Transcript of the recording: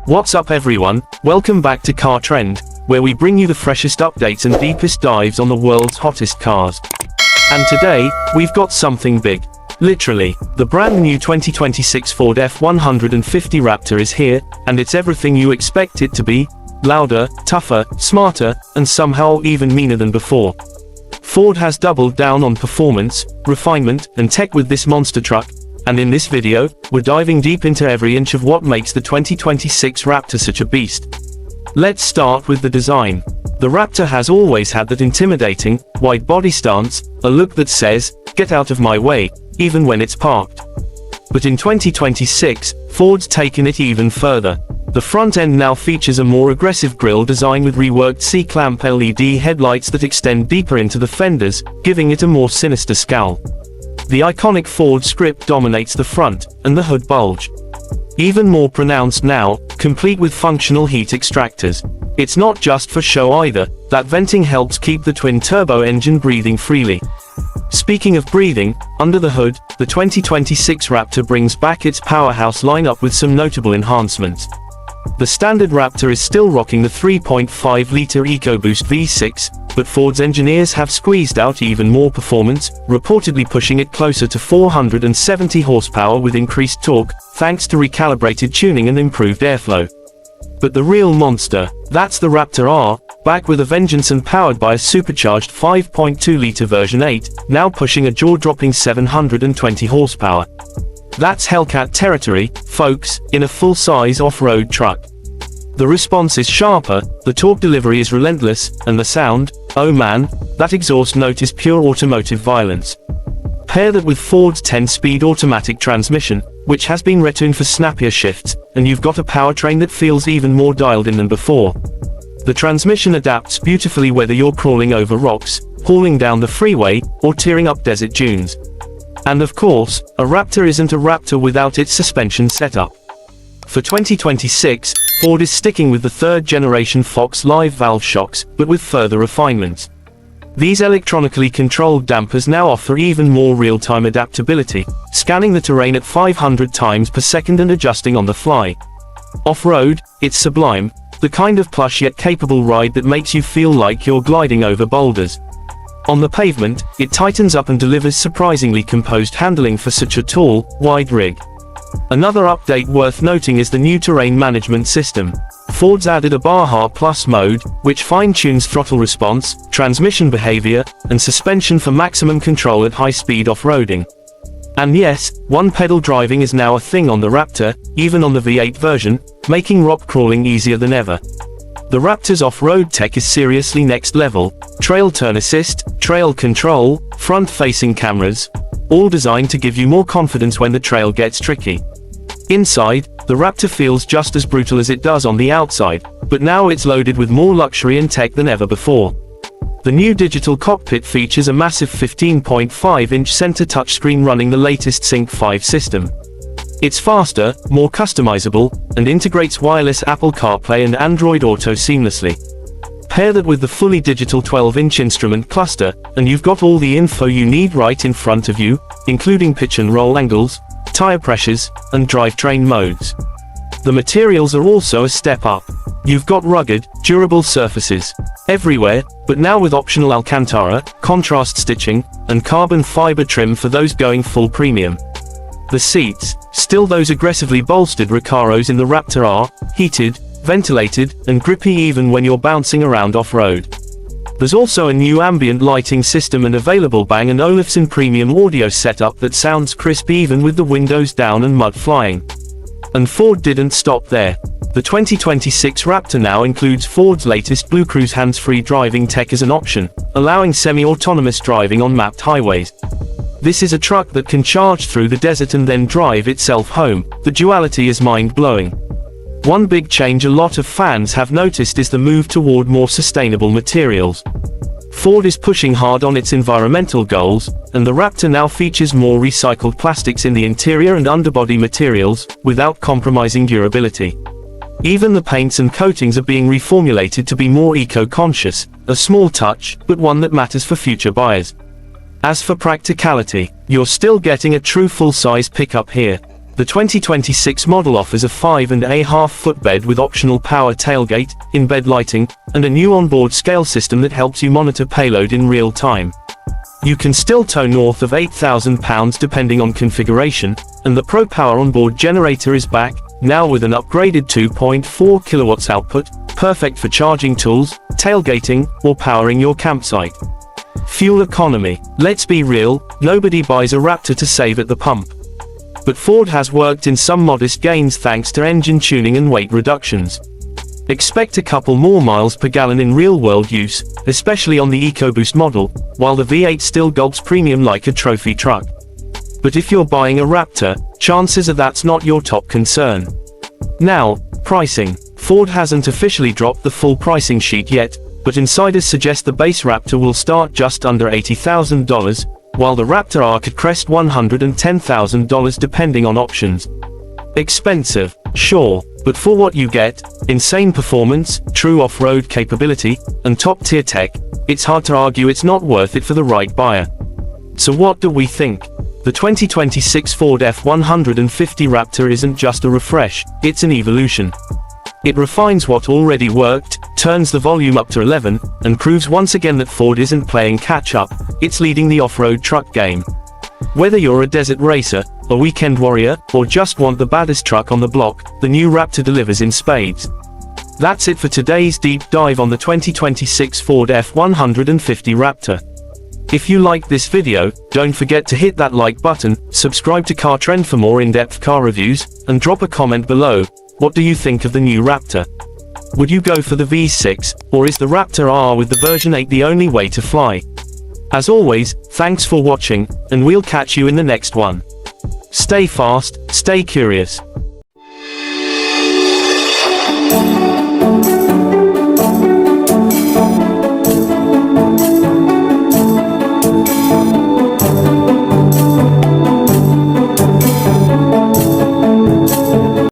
What's up everyone, welcome back to Car Trend, where we bring you the freshest updates and deepest dives on the world's hottest cars. And today, we've got something big. Literally, the brand new 2026 Ford F-150 Raptor is here, and it's everything you expect it to be: louder, tougher, smarter, and somehow even meaner than before. Ford has doubled down on performance, refinement, and tech with this monster truck, and in this video, we're diving deep into every inch of what makes the 2026 Raptor such a beast. Let's start with the design. The Raptor has always had that intimidating, wide body stance, a look that says, "Get out of my way," even when it's parked. But in 2026, Ford's taken it even further. The front end now features a more aggressive grille design with reworked C-clamp LED headlights that extend deeper into the fenders, giving it a more sinister scowl. The iconic Ford script dominates the front, and the hood bulge, even more pronounced now, complete with functional heat extractors. It's not just for show either, that venting helps keep the twin-turbo engine breathing freely. Speaking of breathing, under the hood, the 2026 Raptor brings back its powerhouse lineup with some notable enhancements. The standard Raptor is still rocking the 3.5-liter EcoBoost V6, but Ford's engineers have squeezed out even more performance, reportedly pushing it closer to 470 horsepower with increased torque, thanks to recalibrated tuning and improved airflow. But the real monster, that's the Raptor R, back with a vengeance and powered by a supercharged 5.2-liter version 8, now pushing a jaw-dropping 720 horsepower. That's Hellcat territory, folks, in a full-size off-road truck. The response is sharper, the torque delivery is relentless, and the sound, oh man, that exhaust note is pure automotive violence. Pair that with Ford's 10-speed automatic transmission, which has been retuned for snappier shifts, and you've got a powertrain that feels even more dialed in than before. The transmission adapts beautifully whether you're crawling over rocks, hauling down the freeway, or tearing up desert dunes. And of course, a Raptor isn't a Raptor without its suspension setup. For 2026, Ford is sticking with the third-generation Fox live valve shocks, but with further refinements. These electronically controlled dampers now offer even more real-time adaptability, scanning the terrain at 500 times per second and adjusting on the fly. Off-road, it's sublime, the kind of plush yet capable ride that makes you feel like you're gliding over boulders. On the pavement, it tightens up and delivers surprisingly composed handling for such a tall, wide rig. Another update worth noting is the new terrain management system. Ford's added a Baja Plus mode, which fine-tunes throttle response, transmission behavior, and suspension for maximum control at high-speed off-roading. And yes, one-pedal driving is now a thing on the Raptor, even on the V8 version, making rock crawling easier than ever. The Raptor's off-road tech is seriously next level: trail turn assist, trail control, front-facing cameras, all designed to give you more confidence when the trail gets tricky. Inside, the Raptor feels just as brutal as it does on the outside, but now it's loaded with more luxury and tech than ever before. The new digital cockpit features a massive 15.5-inch center touchscreen running the latest Sync 5 system. It's faster, more customizable, and integrates wireless Apple CarPlay and Android Auto seamlessly. Pair that with the fully digital 12-inch instrument cluster, and you've got all the info you need right in front of you, including pitch and roll angles, tire pressures, and drivetrain modes. The materials are also a step up. You've got rugged, durable surfaces everywhere, but now with optional Alcantara, contrast stitching, and carbon fiber trim for those going full premium. The seats, still those aggressively bolstered Recaros in the Raptor, are heated, ventilated, and grippy even when you're bouncing around off-road. There's also a new ambient lighting system and available Bang & Olufsen premium audio setup that sounds crisp even with the windows down and mud flying. And Ford didn't stop there. The 2026 Raptor now includes Ford's latest Blue Cruise hands-free driving tech as an option, allowing semi-autonomous driving on mapped highways. This is a truck that can charge through the desert and then drive itself home. The duality is mind-blowing. One big change a lot of fans have noticed is the move toward more sustainable materials. Ford is pushing hard on its environmental goals, and the Raptor now features more recycled plastics in the interior and underbody materials, without compromising durability. Even the paints and coatings are being reformulated to be more eco-conscious, a small touch, but one that matters for future buyers. As for practicality, you're still getting a true full-size pickup here. The 2026 model offers a 5.5-foot bed with optional power tailgate, in-bed lighting, and a new onboard scale system that helps you monitor payload in real time. You can still tow north of 8,000 pounds depending on configuration, and the Pro Power onboard generator is back, now with an upgraded 2.4 kilowatts output, perfect for charging tools, tailgating, or powering your campsite. Fuel economy. Let's be real, nobody buys a Raptor to save at the pump. But Ford has worked in some modest gains thanks to engine tuning and weight reductions. Expect a couple more miles per gallon in real-world use, especially on the EcoBoost model, while the V8 still gulps premium like a trophy truck. But if you're buying a Raptor, chances are that's not your top concern. Now, pricing. Ford hasn't officially dropped the full pricing sheet yet, but insiders suggest the base Raptor will start just under $80,000, while the Raptor R could crest $110,000 depending on options. Expensive, sure, but for what you get, insane performance, true off-road capability, and top-tier tech, it's hard to argue it's not worth it for the right buyer. So what do we think? The 2026 Ford F-150 Raptor isn't just a refresh, it's an evolution. It refines what already worked, turns the volume up to 11, and proves once again that Ford isn't playing catch-up, it's leading the off-road truck game. Whether you're a desert racer, a weekend warrior, or just want the baddest truck on the block, the new Raptor delivers in spades. That's it for today's deep dive on the 2026 Ford F-150 Raptor. If you liked this video, don't forget to hit that like button, subscribe to Car Trend for more in-depth car reviews, and drop a comment below. What do you think of the new Raptor? Would you go for the V6, or is the Raptor R with the version 8 the only way to fly? As always, thanks for watching, and we'll catch you in the next one. Stay fast, stay curious.